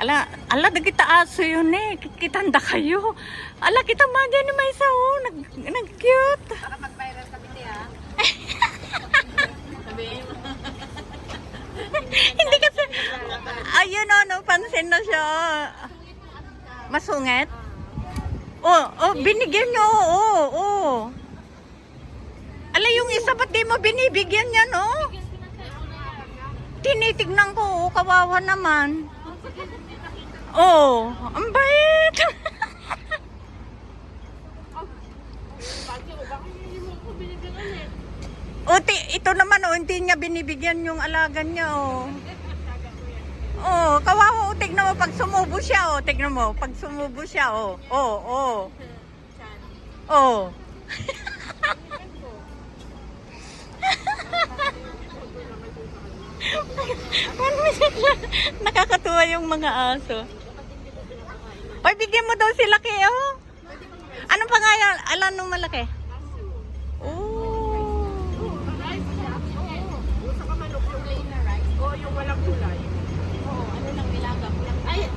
Ala, kita aso yun eh. Kitanda kayo. Ala, kita madya ni may sao. Nag-cute. Para mag-viral kami niya. Sabihin mo. Hindi kasi, ayun no, pansin na siya. Masungit? Binigyan nyo, Ala, yung isa ba't di mo binibigyan niya, no? Tinitignan ko, kawawa naman. Ang bait. Ito naman, hindi niya binibigyan yung alaga niya, kawawa, tignan mo, pag sumubo siya, tignan mo, pag sumubo siya, Nakakatuwa yung mga aso. Oy, bigyan mo daw sila kayo. Anong pangalan? Alam nung malaki? Yung walang kulay. Oo, ano lang nilaga. Ay,